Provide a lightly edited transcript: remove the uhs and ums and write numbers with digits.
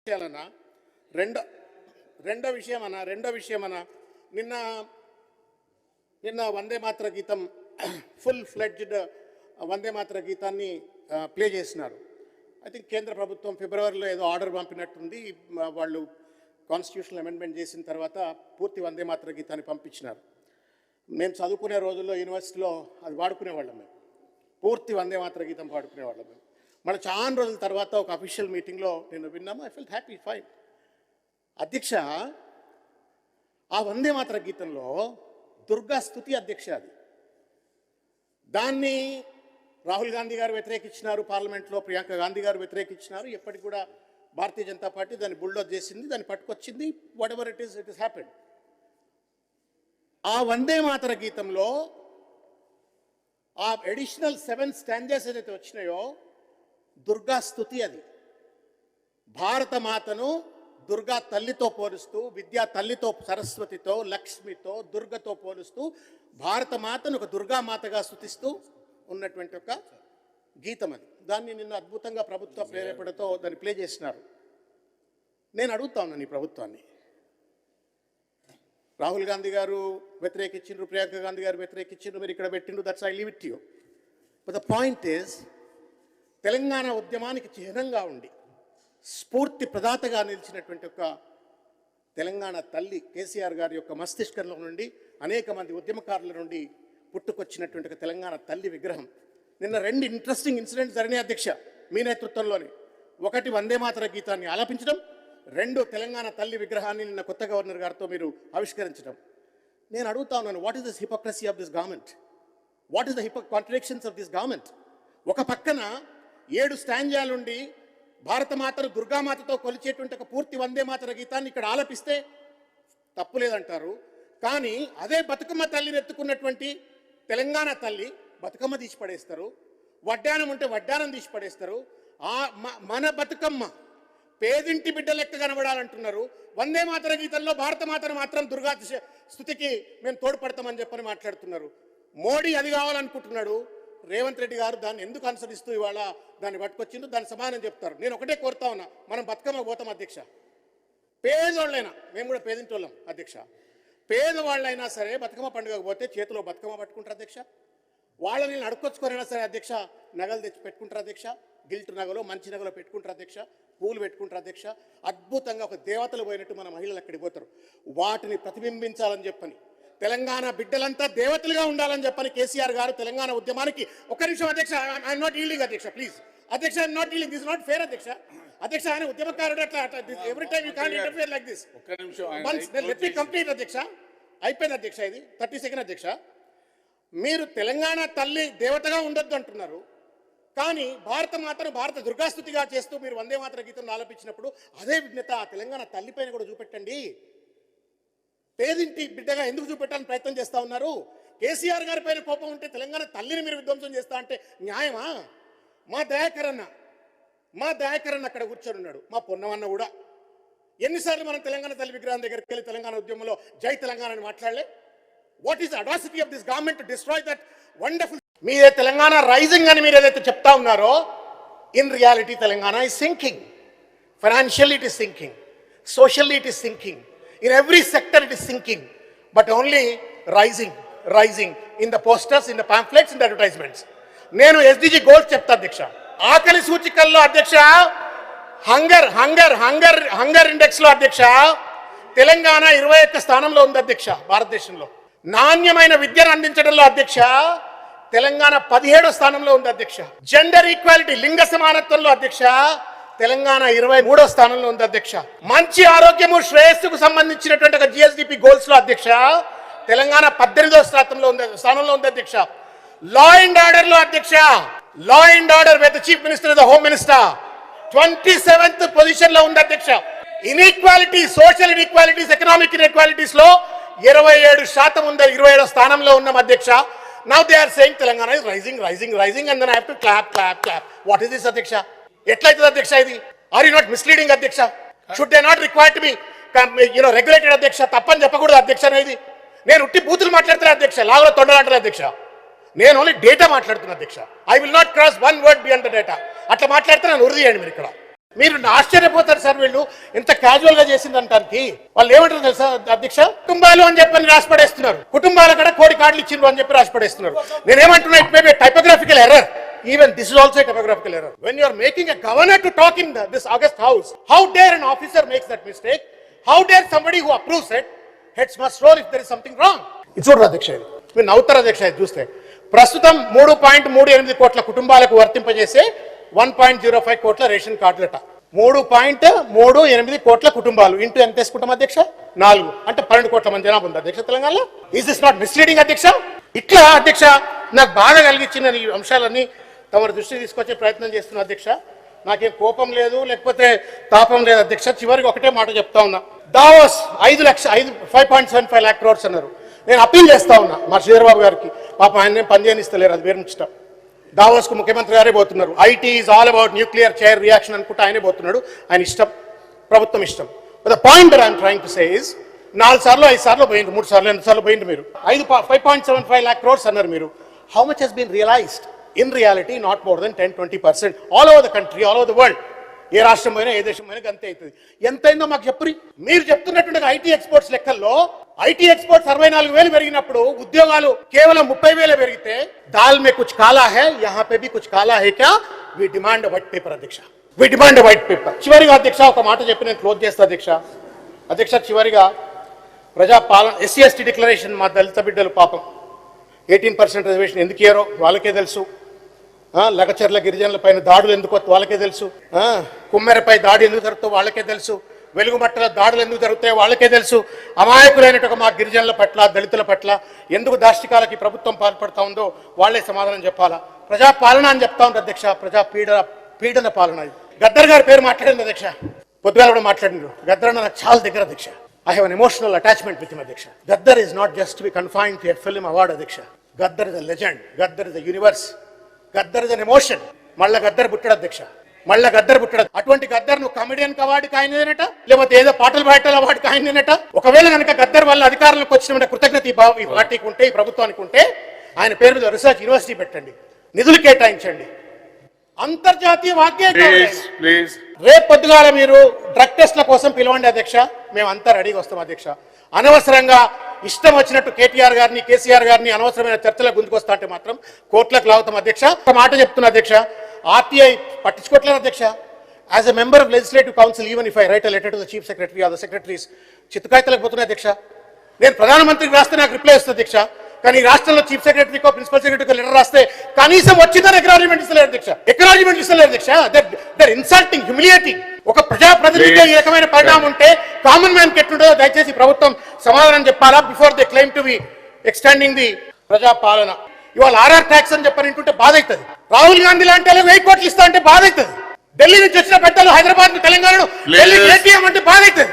విషయాలన్నా రెండో విషయమన్నా నిన్న వందే మాతర గీతం ఫుల్ ఫ్లెడ్జ్డ్ వందే మాతర గీతాన్ని ప్లే చేసినారు. ఐ థింక్ కేంద్ర ప్రభుత్వం ఫిబ్రవరిలో ఏదో ఆర్డర్ పంపినట్టుంది. వాళ్ళు కాన్స్టిట్యూషనల్ అమెండ్మెంట్ చేసిన తర్వాత పూర్తి వందే మాతర గీతాన్ని పంపించినారు. మేము చదువుకునే రోజుల్లో యూనివర్సిటీలో అది వాడుకునేవాళ్ళం. మేము పూర్తి వందే మాతర గీతం పాడుకునేవాళ్ళం. మేము మన చాలా రోజుల తర్వాత ఒక అఫీషియల్ మీటింగ్లో నేను విన్నాము. I felt happy, fine. అధ్యక్ష, ఆ వందే మాతర గీతంలో దుర్గా స్తుతి అధ్యక్ష, అది దాన్ని రాహుల్ గాంధీ గారు వ్యతిరేకించినారు, పార్లమెంట్లో ప్రియాంక గాంధీ గారు వ్యతిరేకించినారు. ఎప్పటికి కూడా భారతీయ జనతా పార్టీ దాన్ని బుల్డోజ్ చేసింది, దాన్ని పట్టుకొచ్చింది. Whatever it is happened. ఆ వందే మాతర గీతంలో ఆ అడిషనల్ 7 స్టాంజెస్ ఏదైతే వచ్చినాయో దుర్గా స్తుతి, అది భారత మాతను దుర్గా తల్లితో పోలుస్తూ, విద్యా తల్లితో, సరస్వతితో, లక్ష్మితో, దుర్గతో పోలుస్తూ భారత మాతను ఒక దుర్గామాతగా స్తుతిస్తూ ఉన్నటువంటి ఒక గీతం అది. దాన్ని నిన్న అద్భుతంగా ప్రభుత్వ ప్రేరేపణతో దాన్ని ప్లే చేసినారు. నేను అడుగుతా ఉన్నాను ఈ ప్రభుత్వాన్ని, రాహుల్ గాంధీ గారు వ్యతిరేకించిండ్రు, ప్రియాంక గాంధీ గారు వ్యతిరేకించిండ్రు, మీరు ఇక్కడ పెట్టిండ్రు, that's I leave it you. But the point is, Telangana ఉద్యమానికి చిహ్నంగా ఉండి స్ఫూర్తి ప్రదాతగా నిలిచినటువంటి ఒక తెలంగాణ తల్లి కేసీఆర్ గారి యొక్క మస్తిష్కంలో నుండి అనేక మంది ఉద్యమకారుల నుండి పుట్టుకొచ్చినటువంటి ఒక తెలంగాణ తల్లి విగ్రహం. నిన్న 2 ఇంట్రెస్టింగ్ ఇన్సిడెంట్స్ జరిగినాయి అధ్యక్ష, మీ నేతృత్వంలోని. ఒకటి వందే మాతర గీతాన్ని ఆలపించడం, 2 తెలంగాణ తల్లి విగ్రహాన్ని నిన్న కొత్త గవర్నర్ గారితో మీరు ఆవిష్కరించడం. నేను అడుగుతా ఉన్నాను, what is this hypocrisy of this government? What is the contradictions of this government? ఒక పక్కన 7 స్టాంజాలుండి భారతమాతను దుర్గామాతతో కొలిచేటువంటి ఒక పూర్తి వందే మాతర గీతాన్ని ఇక్కడ ఆలపిస్తే తప్పు లేదంటారు. కానీ అదే బతుకమ్మ తల్లిని ఎత్తుకున్నటువంటి తెలంగాణ తల్లి బతుకమ్మ తీసి పడేస్తారు, వడ్డానం ఉంటే వడ్డానం తీసి పడేస్తారు. మన బతుకమ్మ పేదింటి బిడ్డ లెక్క కనబడాలంటున్నారు. వందే మాతర గీతంలో భారతమాతను మాత్రం దుర్గా స్తుతికి మేము తోడ్పడతామని చెప్పని మాట్లాడుతున్నారు. మోడీ అది కావాలనుకుంటున్నాడు, రేవంత్ రెడ్డి గారు దాన్ని ఎందుకు అనుసరిస్తూ ఇవాళ దాన్ని పట్టుకొచ్చిందో దాన్ని సమానం చెప్తారు. నేను ఒకటే కోరుతా ఉన్నా, మనం బతుకమ్మ పోతాం అధ్యక్ష. పేదోళ్ళైనా, మేము కూడా పేదింటి వాళ్ళం అధ్యక్ష, పేదవాళ్ళైనా సరే బతుకమ్మ పండుగ పోతే చేతిలో బతుకమ్మ పట్టుకుంటారు అధ్యక్ష. వాళ్ళని అడుక్కొచ్చుకోరైనా సరే అధ్యక్ష నగలు తెచ్చి పెట్టుకుంటారు అధ్యక్ష, గిల్ట్ నగలు, మంచి నగలు పెట్టుకుంటారు అధ్యక్ష, పూలు పెట్టుకుంటారు అధ్యక్ష. అద్భుతంగా ఒక దేవతలు పోయినట్టు మన మహిళలు అక్కడికి పోతారు. వాటిని ప్రతిబింబించాలని చెప్పని, తెలంగాణ బిడ్డలంతా దేవతలుగా ఉండాలని చెప్పని కేసీఆర్ గారు తెలంగాణ ఉద్యమానికి, ఒక నిమిషం అధ్యక్ష, ఐఎమ్ నాట్ ఈల్డింగ్ అధ్యక్ష, ప్లీజ్ అధ్యక్ష, I'm not yielding, this not fair అధ్యక్ష. అధ్యక్ష, ఆయన ఉద్యమకారుడు, అట్లా every time you can't interfere like this. Let me complete అధ్యక్ష, అయిపోయింది అధ్యక్ష, ఇది 30 సెకండ్ అధ్యక్ష. మీరు తెలంగాణ తల్లి దేవతగా ఉండొద్దు అంటున్నారు, కానీ భారత మాతను భారత దుర్గాస్తుతిగా చేస్తూ మీరు వందే మాతర గీతం ఆలపించినప్పుడు అదే విఘ్నత ఆ తెలంగాణ తల్లిపైన కూడా చూపెట్టండి. పేదింటి బిడ్డగా ఎందుకు చూపెట్టాలని ప్రయత్నం చేస్తూ ఉన్నారు? కేసీఆర్ గారి పైన కోపం ఉంటే తెలంగాణ తల్లిని మీరు విధ్వంసం చేస్తా అంటే న్యాయమా? మా దయాకర్ అన్న అక్కడ కూర్చొని ఉన్నాడు, మా పొన్నమన్న కూడా. ఎన్నిసార్లు మనం తెలంగాణ తల్లి విగ్రహం దగ్గరికి వెళ్ళి తెలంగాణ ఉద్యమంలో జై తెలంగాణ అని మాట్లాడలే? What is the audacity of this government to destroy that wonderful? మీరే తెలంగాణ రైజింగ్ అని మీరు ఏదైతే చెప్తా ఉన్నారో, in reality Telangana is sinking. Financially it is sinking, socially it is sinking, in every sector it is sinking, but only rising in the posters, in the pamphlets, in the advertisements. నేను SDG goals చెప్తా అధ్యక్ష. ఆకలి సూచికల్లో అధ్యక్ష, hunger index లో అధ్యక్ష తెలంగాణ 21 స్థానంలో ఉంది అధ్యక్ష భారతదేశంలో. నాణ్యమైన విద్యను అందించడంలో అధ్యక్ష తెలంగాణ 17వ స్థానంలో ఉంది అధ్యక్ష. జెండర్ ఈక్వాలిటీ, లింగ సమానత్వంలో అధ్యక్ష తెలంగాణ 23వ స్థానంలో ఉంది అధ్యక్ష. మంచి ఆరోగ్యము, శ్రేయస్సుకు సంబంధించినటువంటి ఒక GSDP గోల్స్ లో అధ్యక్ష తెలంగాణ 18వ స్థానంలో ఉంది అధ్యక్ష. లా అండ్ ఆర్డర్ లో అధ్యక్ష, law and order with chief minister, the home minister 27th position లో ఉంది అధ్యక్ష. Inequality, social inequalities, economic inequalities లో 27% ఉంది, 27వ స్థానంలో ఉన్నాం అధ్యక్ష. Now they are saying Telangana is rising and then I have to clap. What is this అధ్యక్ష? ఎట్లయితుంది అధ్యక్ష ఇది? ఆర్ యూ నాట్ మిస్లీడింగ్ అధ్యక్ష? Should they not require to be regulated అధ్యక్ష? తప్పని చెప్పకూడదు అధ్యక్ష అనేది. నేను ఉట్టి బూతులు మాట్లాడుతున్నా అధ్యక్ష, లాగులో తొండలంటారు అధ్యక్ష. నేను ఓన్లీ డేటా మాట్లాడుతున్నా అధ్యక్ష. I will not cross 1 word beyond the data. అట్లా మాట్లాడితే నన్ను ఉరిదీయండి మీరు ఇక్కడ. మీరు ఆశ్చర్యపోతారు సార్, వీళ్ళు ఎంత క్యాజువల్ గా చేసింది అంటానికి. వాళ్ళు ఏమంటారు తెలుసా అధ్యక్ష, కుటుంబాలు అని చెప్పని రాసిపడేస్తున్నారు, కుటుంబాల కూడా కోడి కార్డులు ఇచ్చిండ్రు అని చెప్పి రాసిపడేస్తున్నారు. నేనేమంటున్నా, it may be typographical error. Even this is also a typographical error. When you are making a governor to talk in this August House, how dare an officer makes that mistake? How dare somebody who approves it? Heads must roll if there is something wrong. It's not అధ్యక్ష. మీరు నవ్వుతారు అధ్యక్ష చూస్తే. ప్రస్తుతం 3.38 కోట్ల కుటుంబాలకు వర్తింపజేసే 1.05 కోట్ల ration కార్డులట. 3.38 కోట్ల కుటుంబాలు ఇంటూ ఎంత తీసుకుంటాం అధ్యక్ష? 4 అంటే 12 కోట్ల మంది జనాభా ఉంది అధ్యక్ష తెలంగాణలో. ఈజ్ దిస్ నాట్ మిస్లీడింగ్ అధ్యక్ష? ఇట్లా అధ్యక్ష నాకు బాధ కలిగించిన ఈ అంశాలన్నీ తమరి దృష్టి తీసుకొచ్చే ప్రయత్నం చేస్తున్నా అధ్యక్ష. నాకేం కోపం లేదు, లేకపోతే తాపం లేదు అధ్యక్ష. చివరికి ఒకటే మాట చెప్తా ఉన్నా, దావోస్ 5.75 lakh crores అన్నారు. నేను అప్పీల్ చేస్తా ఉన్నా మా శ్రీధరబాబు గారికి, పాప ఆయన పని చేయనిస్తలేరు, అది వేరే ముచ్చట. దావోస్ కు ముఖ్యమంత్రి గారే పోతున్నారు. IT is all about nuclear chair reaction అనుకుంటే ఆయనే పోతున్నాడు. ఆయన ఇష్టం, ప్రభుత్వం ఇష్టం. The point that I'm trying to say is, 4 సార్లు 5 సార్లు పోయింది, 3 సార్లు 8 సార్లు పోయింది. మీరు 5.75 lakh crores అన్నారు. మీరు how much has been realised? In reality, not more than 10-20% all over the country, all over the world. ఏ రాష్ట్రం అయినా ఏ దేశం అయినా అంతే అవుతుంది. ఎంతైందో మాకు చెప్పురి. మీరు చెప్తున్నటువంటి ఐటీ ఎక్స్పోర్ట్స్ లెక్కల్లో ఐటీ ఎక్స్పోర్ట్స్ 64,000 పెరిగినప్పుడు ఉద్యోగాలు కేవలం 30,000 పెరిగితే, దాల్ మే కుచ్ కాలా హై, యహాं पे भी कुछ काला है क्या? We demand a white paper అధ్యక్ష. We demand a white paper. చివరిగా అధ్యక్ష ఒక మాట చెప్పి నేను క్లోజ్ చేస్తా అధ్యక్ష. అధ్యక్ష చివరిగా ప్రజాపాలన SC/ST డిక్లరేషన్ మా దళిత బిడ్డలు పాపం 18% రిజర్వేషన్ ఎందుకు ఇయ్యారో వాళ్ళకే తెలుసు. లగచర్ల గిరిజనుల పైన దాడులు ఎందుకో వాళ్ళకే తెలుసు. కుమ్మెరపై దాడి ఎందుకు జరుగుతుందో వాళ్ళకే తెలుసు. వెలుగుమట్టల దాడులు ఎందుకు జరుగుతాయో వాళ్ళకే తెలుసు. అమాయకులైనటువంటి మా గిరిజనుల పట్ల, దళితుల పట్ల ఎందుకు దాష్టికాలకి ప్రభుత్వం పాల్పడతా ఉందో వాళ్ళే సమాధానం చెప్పాలా. ప్రజాపాలన అని చెప్తా ఉంది అధ్యక్ష, ప్రజా పీడన పాలన. గద్దర్ గారి పేరు మాట్లాడింది అధ్యక్ష, పొద్దుగాల కూడా మాట్లాడినారు. గద్దర్ అన్న నాకు చాలా దగ్గర అధ్యక్ష. I have an emotional attachment with him అధ్యక్ష. Gaddar is not just to be confined to a film award అధ్యక్ష. Gaddar is a legend. Gaddar is a universe. Gaddar is an emotion. మళ్ళా గద్దర్ పుట్టాడు అధ్యక్ష, మళ్ళా గద్దర్ పుట్టాడు. అటువంటి గద్దర్ నువ్వు కమెడియన్ అవార్డుకి ఆయనదేనట, లేకపోతే ఏదో పాటలు పాటల అవార్డుకి ఆయనదేనట. ఒకవేళ కనుక గద్దర్ వల్ల అధికారంలోకి వచ్చిన కృతజ్ఞత ఈ పార్టీకి ఉంటే, ఈ ప్రభుత్వానికి ఉంటే, ఆయన పేరు మీద రీసెర్చ్ యూనివర్సిటీ పెట్టండి, నిధులు కేటాయించండి, అంతర్జాతీయ వాక్య. రేపు పొద్దుగాల మీరు డ్రగ్ టెస్ట్ల కోసం పిలవండి అధ్యక్ష, మేమంతా రెడీగా వస్తాం అధ్యక్ష. అనవసరంగా ఇష్టం వచ్చినట్టు కేటీఆర్ గారిని, కేసీఆర్ గారిని అనవసరమైన చర్చలకు గుంజుకొస్తా అంటే మాత్రం కోర్టులకు లాగుతాం అధ్యక్ష. ఒక మాట చెప్తున్నా అధ్యక్ష, ఆర్టీఐ పట్టించుకోవట్లేదు అధ్యక్ష. As a member of legislative council, even if I write a letter to the chief secretary or the secretaries, చిత్తకాయతలకు పోతున్నాయి అధ్యక్ష. నేను ప్రధానమంత్రికి రాస్తే నాకు రిప్లై వస్తుంది అధ్యక్ష, కానీ రాష్ట్రంలో చీఫ్ సెక్రటరీకో ప్రిన్సిపల్ సెక్రటరీకో లెటర్ రాస్తే కనీసం వచ్చిందని ఎక్నాలజ్మెంట్ ఇస్తలేరు అధ్యక్ష. ఎక్నాలజ్మెంట్ ఇస్తలేరు అధ్యక్ష. They're insulting, humiliating. ఒక ప్రజాప్రతినిధిగా ఈ రకమైన పరిణామం ఉంటే కామన్ మ్యాన్ ఎట్లుంటుందో దయచేసి ప్రభుత్వం సమాధానం చెప్పాలా before they claim to be extending the Prajapalana. ఇవాళ ఆర్ఆర్ ట్యాక్స్ అని చెప్పని వింటుంటే బాధ అవుతుంది. రాహుల్ గాంధీ లాంటి 1000 కోట్లు ఇస్తా అంటే బాధ అవుతుంది. ఢిల్లీ నుంచి వచ్చిన పెద్దలు హైదరాబాద్ తెలంగాణను ఢిల్లీకి ఏటీఎం అంటే బాధ అవుతుంది.